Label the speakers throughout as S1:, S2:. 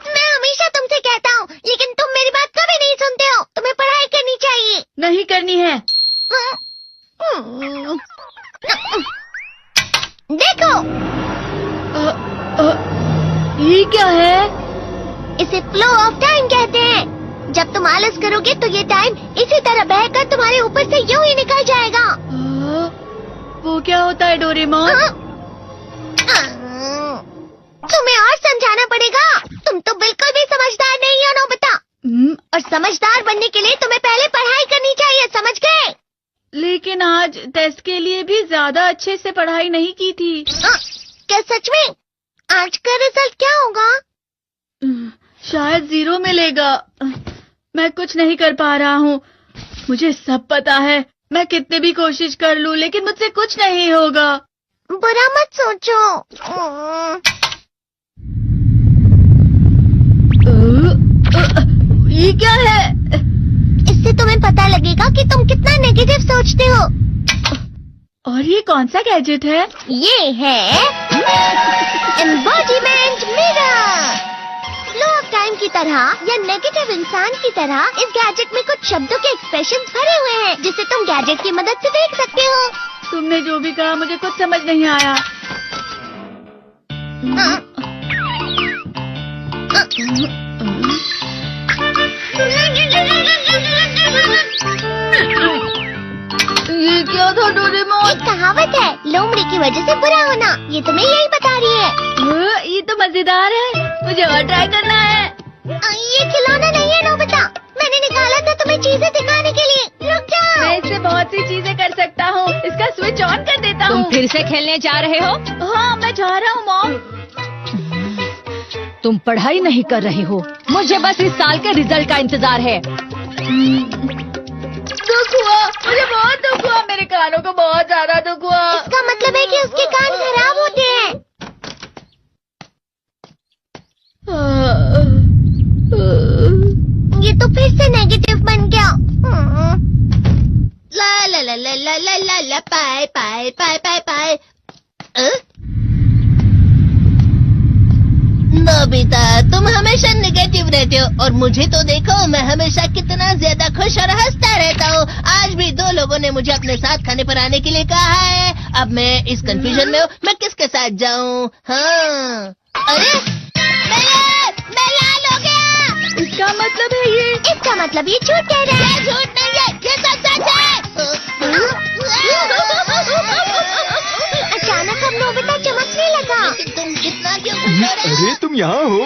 S1: मैं हमेशा तुमसे कहता हूँ, लेकिन तुम मेरी बात कभी नहीं सुनते हो। तुम्हें पढ़ाई करनी चाहिए।
S2: नहीं करनी है।
S1: देखो,
S2: ये क्या है?
S1: इसे फ्लो ऑफ टाइम कहते हैं। जब तुम आलस करोगे तो ये टाइम इसी तरह बहकर तुम्हारे ऊपर से यूं ही निकल जाएगा।
S2: वो क्या होता है डोरेमोन?
S1: तुम्हें और समझाना पड़ेगा। तुम तो बिल्कुल भी समझदार नहीं हो नोबिता। और समझदार बनने के लिए तुम्हें पहले पढ़ाई करनी चाहिए, समझ गए?
S2: लेकिन आज टेस्ट के लिए भी ज्यादा अच्छे से पढ़ाई नहीं की थी।
S1: क्या सच में? आज का रिजल्ट क्या होगा?
S2: शायद 0 मिलेगा। मैं कुछ नहीं कर पा रहा हूँ। मुझे सब पता है। मैं कितनी भी कोशिश कर लूँ, लेकिन मुझसे कुछ नहीं होगा।
S1: बुरा मत सोचो।
S2: ये क्या है?
S1: इससे तुम्हें पता लगेगा कि तुम कितना नेगेटिव सोचते हो।
S2: और ये कौन सा गैजेट है?
S1: ये है embodiment mirror. Flow of time की तरह या नेगेटिव इंसान की तरह इस गैजेट में कुछ शब्दों के एक्सप्रेशंस भरे हुए हैं, जिसे तुम गैजेट की मदद से देख सकते हो।
S2: तुमने जो भी कहा मुझे कुछ समझ नहीं आया। ये क्या था डोरेमोन?
S1: एक कहावत है, लोमड़ी की वजह से बुरा होना। ये तुम्हें यही बता रही है।
S2: ये तो मजेदार है। मुझे और ट्राई करना है।
S1: ये खिलौना नहीं है नोबिता। मैंने निकाला था तुम्हें चीजें दिखाने के लिए। रुक जाओ।
S2: मैं इससे बहुत सी चीजें कर सकता हूँ। इसका स्विच ऑन कर देता हूँ।
S3: तुम फिर से खेलने जा रहे हो?
S2: हाँ, मैं जा रहा हूँ मॉम।
S3: तुम पढ़ाई नहीं कर रहे हो। मुझे बस इस साल के रिजल्ट का इंतजार है।
S2: दुख हुआ, मुझे बहुत दुख हुआ। मेरे कानों को बहुत ज्यादा दुख हुआ।
S1: इसका मतलब है कि उसके कान खराब होते हैं। ये तो फिर से नेगेटिव बन गया। ला ला ला ला ला ला ला ला पाए पाए पाए पाए पाए। नोबिता, तुम हमेशा नेगेटिव रहते हो और मुझे तो देखो, मैं हमेशा कितना ज्यादा खुश और हंसता रहता हूँ। आज भी 2 लोगों ने मुझे अपने साथ खाने पर आने के लिए कहा है। अब मैं इस कंफ्यूजन में हूँ, मैं किसके साथ जाऊँ? हाँ, अरे मैं लाल हो गया।
S2: इसका मतलब है ये?
S1: इसका मतलब ये झूठ कह रहा है। झूठ नहीं है, ये सच है। अचानक अब नोबिता चमकने लगा। तुम इतना क्यों खुश हो रहे हो?
S4: अरे तुम यहाँ हो?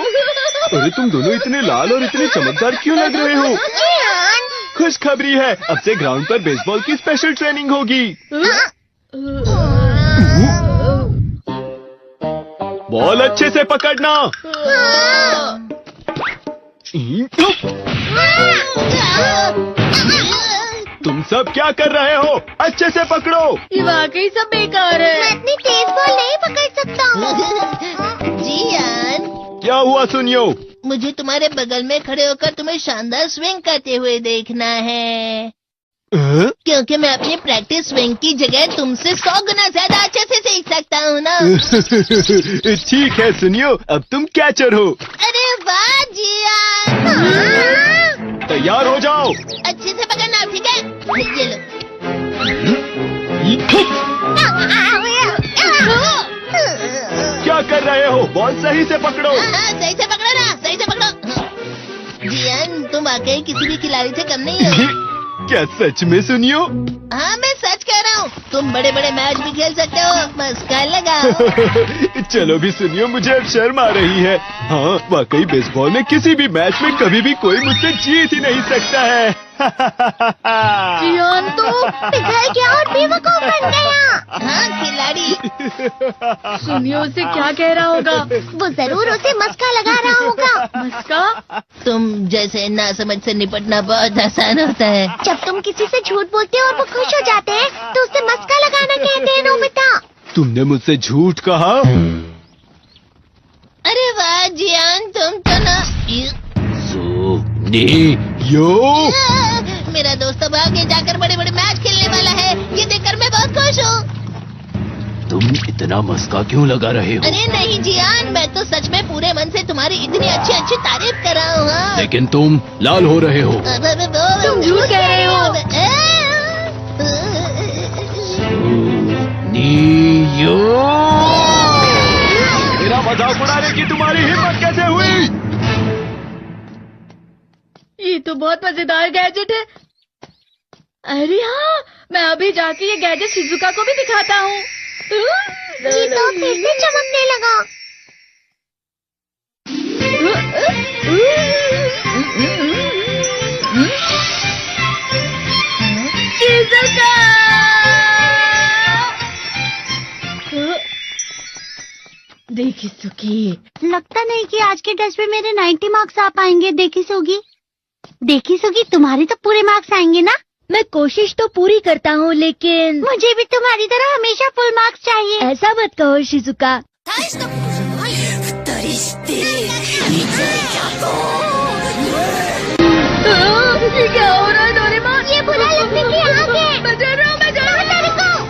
S4: अरे तुम दोनों इतने लाल और इतने चमकदार क्यों लग रहे हो? खुशखबरी है, अब से ग्राउंड पर बेसबॉल की स्पेशल ट्रेनिंग होगी। बॉल अच्छे से पकड़ना। तुम सब क्या कर रहे हो? अच्छे से पकड़ो।
S2: ये वाकई सब बेकार है।
S1: मैं इतनी तेज बॉल नहीं पकड़ सकता हूँ। जियान,
S4: क्या हुआ सुनियो?
S1: मुझे तुम्हारे बगल में खड़े होकर तुम्हें शानदार स्विंग करते हुए देखना है। क्योंकि मैं अपनी प्रैक्टिस स्विंग की जगह तुमसे 100 गुना ज्यादा अच्छे से सीख सकता हूँ ना।
S4: ठीक है सुनियो, अब तुम कैचर हो।
S1: अरे वाह जियान।
S4: तैयार हो जाओ।
S1: अच्छे से पकड़ना, ठीक है? ये लो।
S4: क्या कर रहे हो? बॉल सही से पकड़ो।
S1: सही से पकड़ो ना, सही से पकड़ो। जियान, तुम वाकई किसी भी खिलाड़ी से कम नहीं हो।
S4: क्या सच में सुनियो?
S1: हाँ, मैं सच कह रहा हूँ। तुम बड़े बड़े मैच भी खेल सकते हो। मस्का लगाओ।
S4: चलो भी सुनियो, मुझे अब शर्म आ रही है। हाँ, वाकई बेसबॉल में किसी भी मैच में कभी भी कोई मुझसे जीत ही नहीं सकता है।
S2: जियान तो
S1: पिघल गया और बेवकूफ बन गया। हाँ, खिलाड़ी।
S2: सुनियो उसे क्या कह रहा होगा?
S1: वो जरूर उसे मस्का लगा रहा होगा।
S2: मस्का?
S1: तुम जैसे नासमझ से निपटना बहुत आसान होता है। जब तुम किसी से झूठ बोलते हो और वो खुश हो जाते हैं, तो उसे मस्का लगाना कहते हैं नोबिता।
S4: तुमने मुझसे झूठ कहा?
S1: अरे वाह जियान, तुम तो ना।
S4: यो
S1: मेरा दोस्त अब आगे जाकर बड़े बड़े मैच खेलने वाला है। ये देखकर मैं बहुत खुश हूँ।
S4: तुम इतना मस्का क्यों लगा रहे हो?
S1: अरे नहीं जियान, मैं तो सच में पूरे मन से तुम्हारी इतनी अच्छी अच्छी तारीफ कर रहा हूँ। हाँ।
S4: लेकिन तुम लाल हो रहे हो।
S1: तुम
S2: झूठ कह रहे हो।
S4: नियो, मेरा मजाक उड़ाने की तुम्हारी हिम्मत कैसे हुई?
S2: ये तो बहुत मजेदार गैजेट है। अरे हाँ, मैं अभी जाके ये गैजेट शिजुका को भी दिखाता हूँ।
S1: ये तो फिर से चमकने लगा।
S2: शिजुका! देखी सुखी,
S5: लगता नहीं कि आज के टेस्ट में मेरे 90 मार्क्स आ पाएंगे। देखी सोगी तुम्हारे तो पूरे मार्क्स आएंगे ना?
S3: मैं कोशिश तो पूरी करता हूँ, लेकिन
S5: मुझे भी तुम्हारी तरह हमेशा फुल मार्क्स चाहिए।
S3: ऐसा मत कहो शिजुका।
S2: ये क्या हो रहा है डोरेमोन?
S5: ये बुरा लगने की आग है।
S2: मैं डर रहा हूँ, मैं डर रहा हूँ।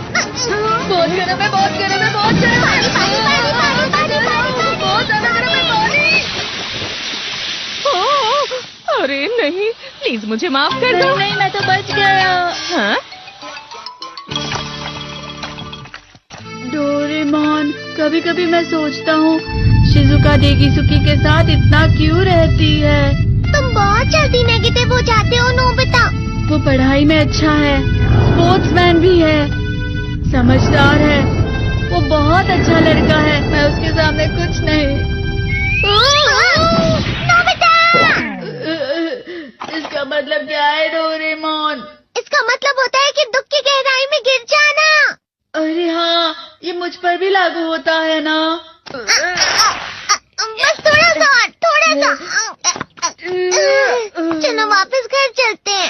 S2: बहुत गर्म है, बहुत गर्म है, बहुत गर्म है। बहुत ज्यादा गर्म है पानी।
S6: अरे नहीं, प्लीज मुझे माफ कर दो।
S2: नहीं, मैं तो बच गया।
S6: हाँ?
S2: डोरेमोन, कभी कभी मैं सोचता हूँ शिजुका देगीसुकी के साथ इतना क्यों रहती है।
S5: तुम बहुत जल्दी नेगेटिव हो जाते हो नोबिता।
S2: वो पढ़ाई में अच्छा है, स्पोर्ट्समैन भी है, समझदार है, वो बहुत अच्छा लड़का है। मैं उसके सामने कुछ नहीं।
S5: नोबिता!
S2: इसका मतलब क्या है डोरेमोन?
S5: इसका मतलब होता है कि दुख की गहराई में गिर जाना।
S2: अरे हाँ, ये मुझ पर भी लागू होता है ना।
S5: बस थोड़ा सा। चलो वापस घर चलते हैं।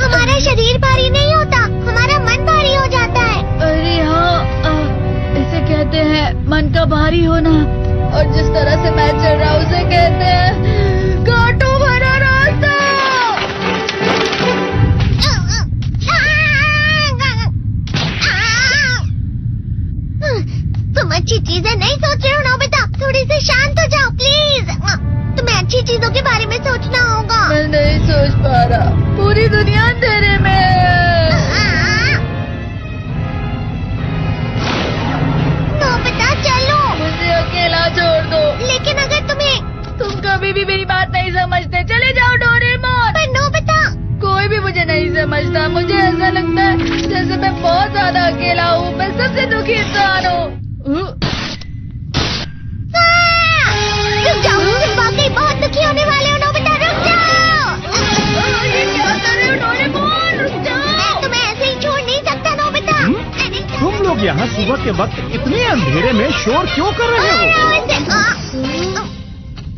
S5: हमारा शरीर भारी नहीं होता, हमारा मन भारी हो जाता है।
S2: अरे हाँ, इसे कहते हैं मन का भारी होना। और जिस तरह से मैं चल रहा हूँ उसे कहते हैं कांटों भरा रास्ता।
S5: तुम अच्छी चीजें नहीं सोच रहे हो नोबिता। थोड़ी सी शांत हो जाओ प्लीज। तुम्हें अच्छी चीजों के बारे में सोचना होगा।
S2: मैं नहीं सोच पा रहा, पूरी दुनिया अंधेरे में है।
S5: नोबिता चलो।
S2: मुझे अकेला छोड़ दो।
S5: लेकिन अगर
S2: तुम कभी भी मेरी बात नहीं समझते। चले जाओ डोरेमोन।
S5: पर नोबिता।
S2: कोई भी मुझे नहीं समझता। मुझे ऐसा लगता है जैसे मैं बहुत ज्यादा अकेला हूँ। मैं सबसे दुखी इंसान हूँ।
S5: रुक जाओ, तुम वाकई बहुत दुखी होने वाले हो नोबिता। रुक जाओ।
S2: ये क्या कर रहे हो डोरेमोन? रुक जाओ।
S5: मैं तुम्हें ऐसे ही छोड़ नहीं सकता नोबिता।
S7: तुम लोग यहाँ सुबह के वक्त इतने अंधेरे में शोर क्यों कर रहे हो?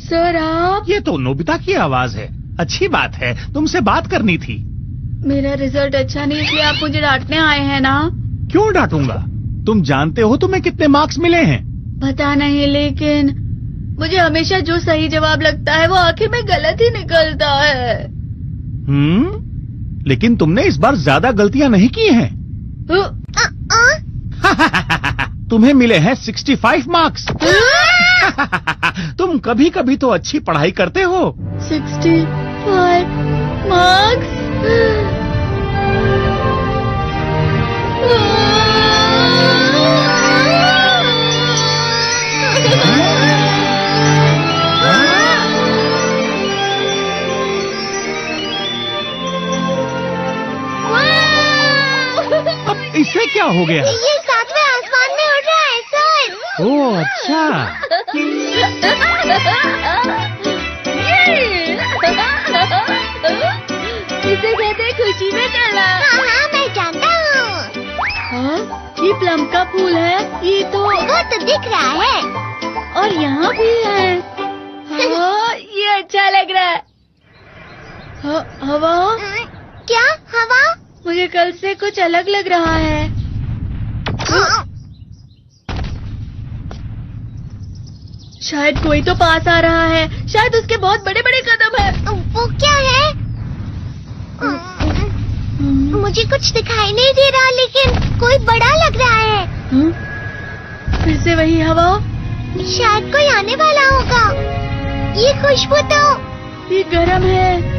S2: सर आप?
S7: ये तो नोबिता की आवाज है। अच्छी बात है, तुमसे बात करनी थी।
S2: मेरा रिजल्ट अच्छा नहीं, इसलिए आप मुझे डांटने आए हैं ना?
S7: क्यों डांटूंगा? तुम जानते हो तुम्हें कितने मार्क्स मिले हैं?
S2: पता नहीं, लेकिन मुझे हमेशा जो सही जवाब लगता है वो आखिर में गलत ही निकलता है।
S7: लेकिन तुमने इस बार ज्यादा गलतियां नहीं की हैं। तुम्हें मिले हैं 65 मार्क्स। तुम कभी कभी तो अच्छी पढ़ाई करते हो।
S2: 65 मार्क्स?
S7: अब इससे क्या हो गया?
S5: ये 7वें आसमान में उड़ रहा है सर।
S7: ओह अच्छा।
S2: इसे कहते हैं खुशी में चलना।
S5: हाँ, मैं जानता हूँ।
S2: हाँ, ये प्लम का फूल है। ये तो
S5: वो तो दिख रहा है।
S2: और यहाँ भी है। हाँ, ये अच्छा लग रहा है। हवा?
S5: क्या हवा?
S2: मुझे कल से कुछ अलग लग रहा है। शायद कोई तो पास आ रहा है। शायद उसके बहुत बड़े बड़े कदम है।
S5: वो क्या है? मुझे कुछ दिखाई नहीं दे रहा, लेकिन कोई बड़ा लग रहा है।
S2: फिर से वही हवा।
S5: शायद कोई आने वाला होगा। ये खुशबू तो
S2: ये गर्म है।